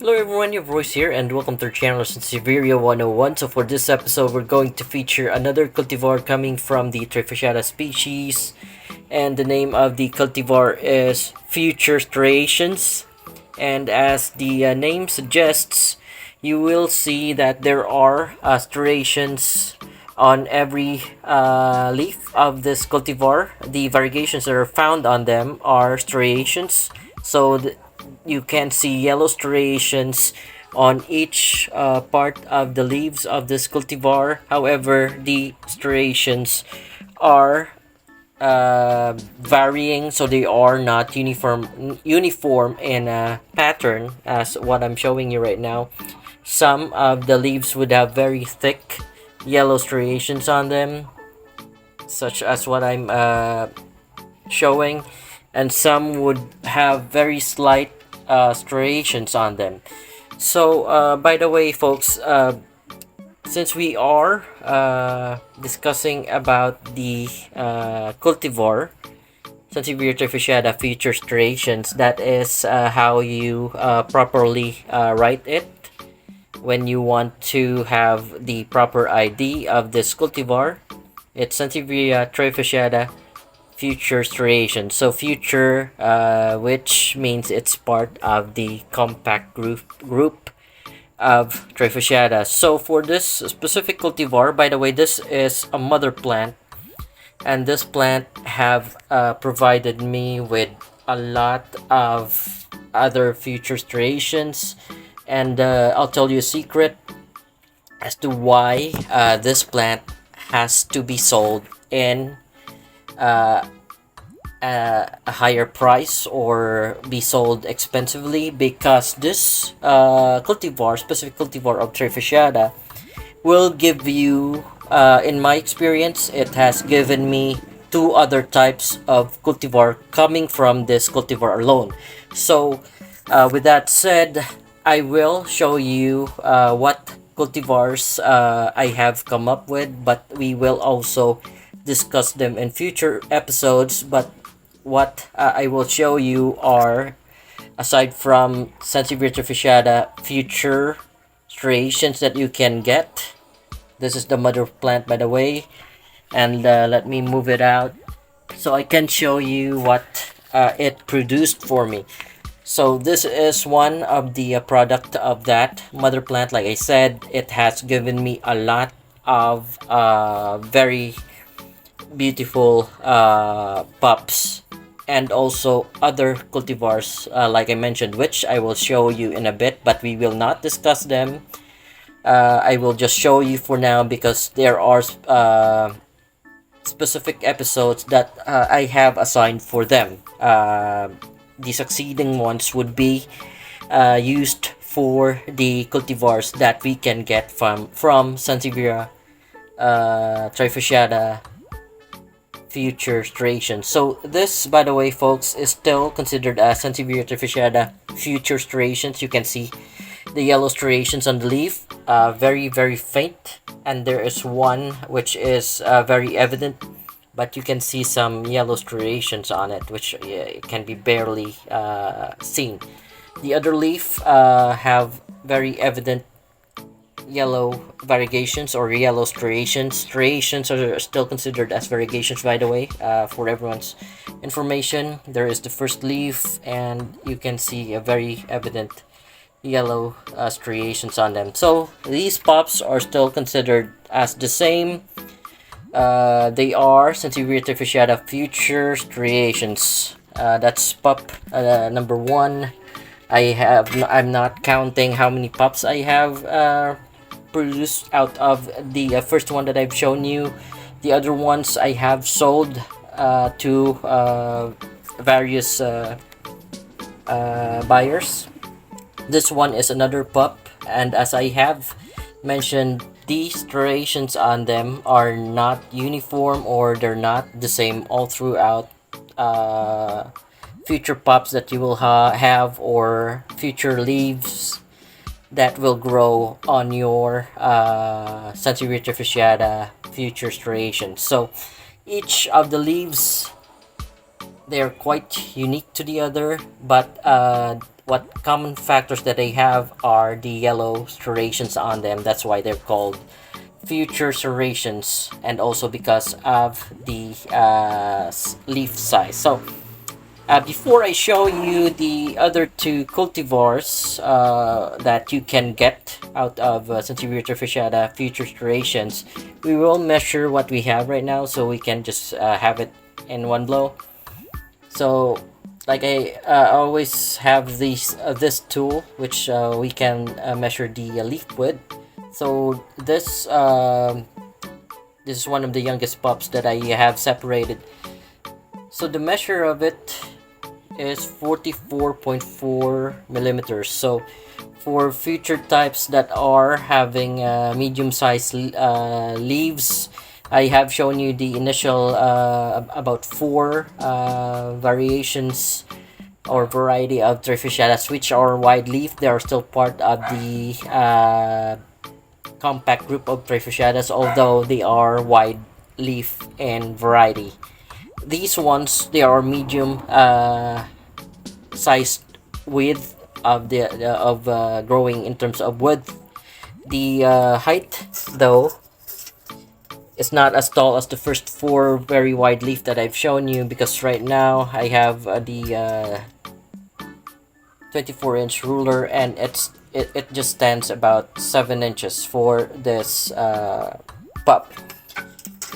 Hello everyone, your voice here, and welcome to our channel Sansevieria 101. So for this episode, we're going to feature another cultivar coming from the trifasciata species, and the name of the cultivar is Future Striations. And as the name suggests, you will see that there are striations on every leaf of this cultivar. The variegations that are found on them are striations. So you can see yellow striations on each part of the leaves of this cultivar. However, the striations are varying, so they are not uniform in a pattern as what I'm showing you right now. Some of the leaves would have very thick yellow striations on them, such as what I'm showing, and some would have very slight striations on them. So, by the way, folks, since we are discussing about the cultivar Sansevieria trifasciata Future Striations, that is how you properly write it when you want to have the proper ID of this cultivar. It's Sansevieria trifasciata Future Striations. So future, which means it's part of the compact group of trifasciata. So for this specific cultivar, by the way, this is a mother plant, and this plant have provided me with a lot of other future striations, and I'll tell you a secret as to why this plant has to be sold in uh, a higher price or be sold expensively, because this specific cultivar of trifasciata will give you, in my experience, it has given me two other types of cultivar coming from this cultivar alone. So, with that said, I will show you what cultivars I have come up with, but we will also discuss them in future episodes. But what I will show you are, aside from Sansevieria trifasciata future striations that you can get. This is the mother plant, by the way, and let me move it out so I can show you what it produced for me. So this is one of the product of that mother plant. Like I said, it has given me a lot of very beautiful pups, and also other cultivars, like I mentioned, which I will show you in a bit, but we will not discuss them. I will just show you for now because there are specific episodes that I have assigned for them. The succeeding ones would be used for the cultivars that we can get from Sansevieria trifasciata Future Striations. So this, by the way, folks, is still considered as Sansevieria trifasciata Future Striations. You can see the yellow striations on the leaf, very faint, and there is one which is very evident, but you can see some yellow striations on it, which can be barely seen. The other leaf have very evident yellow variegations or yellow striations. Striations are still considered as variegations, by the way, for everyone's information. There is the first leaf, and you can see a very evident yellow striations on them. So these pups are still considered as the same. They are Sansevieria trifasciata Future Striations. That's pup number one. I'm not counting how many pups I have produced out of the first one that I've shown you. The other ones I have sold to various buyers. This one is another pup, and as I have mentioned, the striations on them are not uniform, or they're not the same all throughout future pups that you will have, or future leaves that will grow on your Sansevieria trifasciata Future Striations. So each of the leaves, they're quite unique to the other, but what common factors that they have are the yellow striations on them. That's why they're called Future Striations, and also because of the leaf size. So before I show you the other two cultivars that you can get out of Sansevieria trifasciata Future Striations, we will measure what we have right now so we can just have it in one blow. So, like I always have this tool which we can measure the leaf width. So this is one of the youngest pups that I have separated. So the measure of it is 44.4 millimeters. So for future types that are having medium-sized leaves, I have shown you the initial about four variations or variety of trifasciatas which are wide leaf. They are still part of the compact group of trifasciatas, although they are wide leaf and variety. These ones, they are medium sized width of the of growing in terms of width. The height, though, is not as tall as the first four very wide leaf that I've shown you, because right now I have the 24-inch ruler, and it just stands about 7 inches for this pup.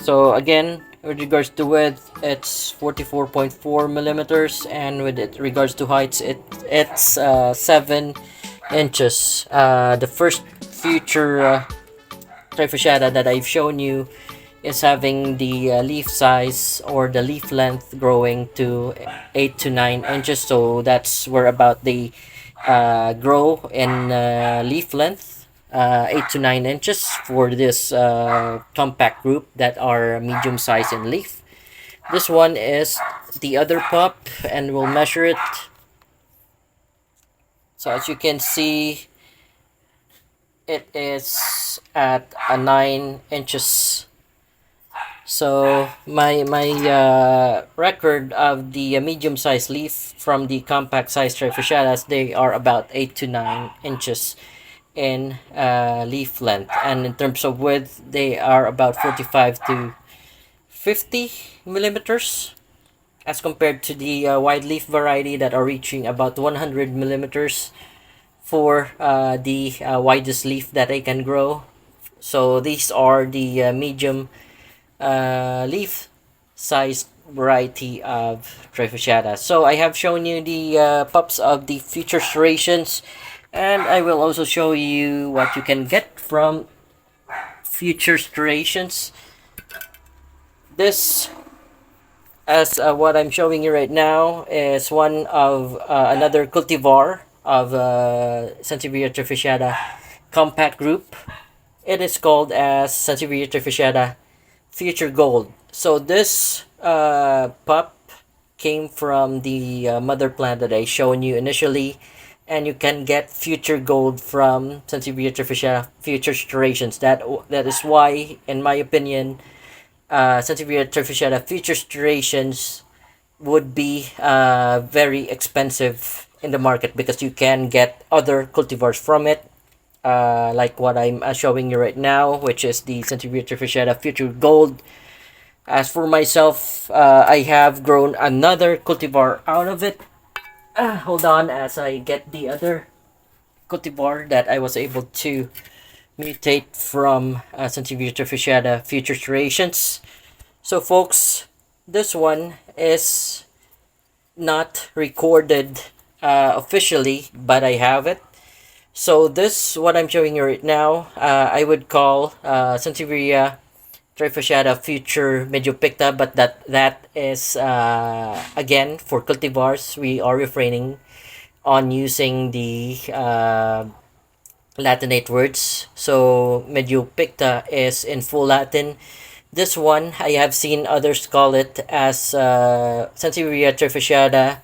So again, with regards to width, it's 44.4 millimeters, and with it regards to heights, it's 7 inches. The first future trifasciata that I've shown you is having the leaf size or the leaf length growing to 8 to 9 inches. So that's where about they grow in leaf length, 8 to 9 inches for this compact group that are medium size in leaf. This one is the other pup, and we'll measure it. So as you can see, it is at a 9 inches. So my record of the medium sized leaf from the compact size trifasciatas, they are about 8 to 9 inches in leaf length, and in terms of width, they are about 45 to 50 millimeters, as compared to the wide leaf variety that are reaching about 100 millimeters for the widest leaf that they can grow. So these are the medium leaf sized variety of trifasciata. So I have shown you the pups of the Future Striations, and I will also show you what you can get from Future Striations. This, as what I'm showing you right now, is one of another cultivar of Sansevieria trifasciata compact group. It is called as Sansevieria trifasciata Future Gold. So this pup came from the mother plant that I shown you initially, and you can get Future Gold from Sansevieria trifasciata Future Striations. That is why, in my opinion, Sansevieria trifasciata Future Striations would be very expensive in the market, because you can get other cultivars from it, like what I'm showing you right now, which is the Sansevieria trifasciata Future Gold. As for myself, I have grown another cultivar out of it. Hold on as I get the other cultivar that I was able to mutate from Sansevieria trifasciata Future Striations. So folks, this one is not recorded officially, but I have it. So this, what I'm showing you right now, I would call Sansevieria trifasciata Future Mediopicta, but that is again for cultivars. We are refraining on using the Latinate words. So Mediopicta is in full Latin. This one, I have seen others call it as Sansevieria trifasciata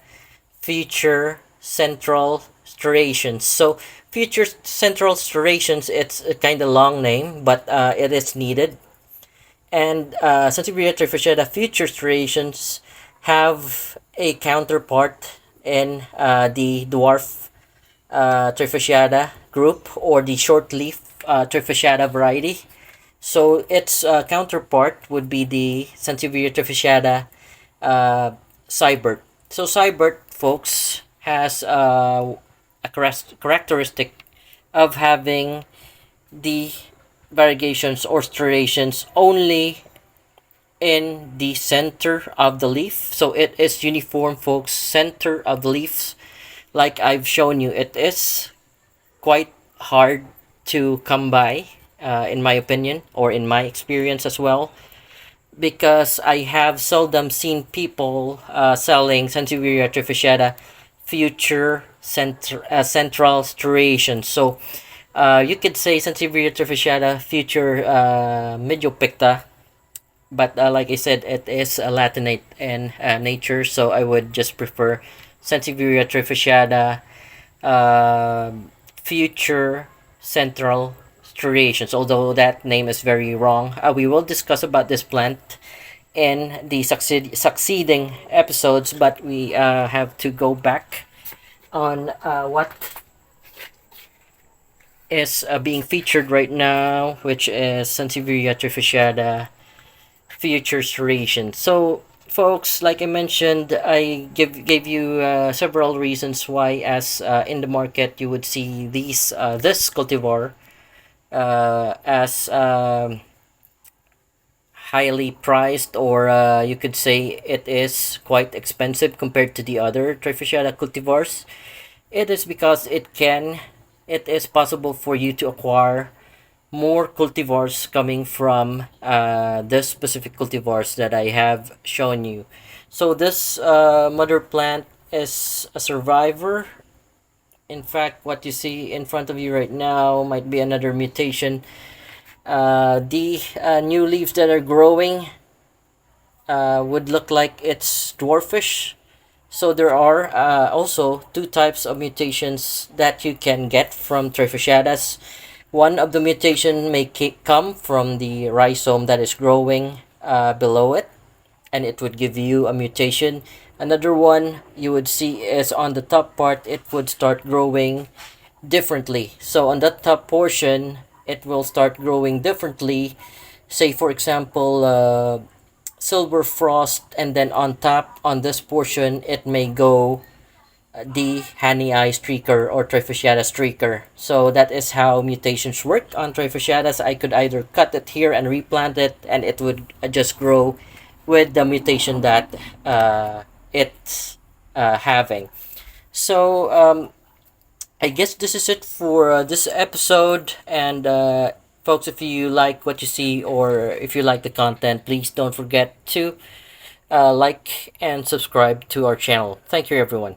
Future Central Striations. So Future Central Striations, it's a kind of long name, but it is needed. And Sansevieria trifasciata Future Striations have a counterpart in the dwarf trifasciata group, or the short leaf trifasciata variety. So its counterpart would be the Sansevieria trifasciata cybert. So cybert, folks, has a characteristic of having the variegations or striations only in the center of the leaf. So it is uniform, folks, center of the leaves. Like I've shown you, it is quite hard to come by, in my opinion, or in my experience as well, because I have seldom seen people selling Sansevieria trifasciata central striations. So you could say Sansevieria trifasciata future mediopicta, but like I said, it is a latinate in nature, so I would just prefer Sansevieria trifasciata future central striations, although that name is very wrong. We will discuss about this plant in the succeeding episodes, but we have to go back on what is being featured right now, which is Sansevieria trifasciata Future Striations. So, folks, like I mentioned, I gave you several reasons why, as in the market, you would see this cultivar as highly priced, or you could say it is quite expensive compared to the other trifasciata cultivars. It is because it is possible for you to acquire more cultivars coming from this specific cultivars that I have shown you. So this mother plant is a survivor. In fact, what you see in front of you right now might be another mutation. The new leaves that are growing would look like it's dwarfish. So there are also two types of mutations that you can get from trifasciatas. One of the mutation may come from the rhizome that is growing below it, and it would give you a mutation. Another one you would see is on the top part, it would start growing differently. So on that top portion, it will start growing differently. Say, for example, silver frost, and then on top, on this portion, it may go the honey eye streaker or trifasciata streaker. So that is how mutations work on trifasciatas. I could either cut it here and replant it, and it would just grow with the mutation that it's having. So I guess this is it for this episode. And folks, if you like what you see, or if you like the content, please don't forget to like and subscribe to our channel. Thank you, everyone.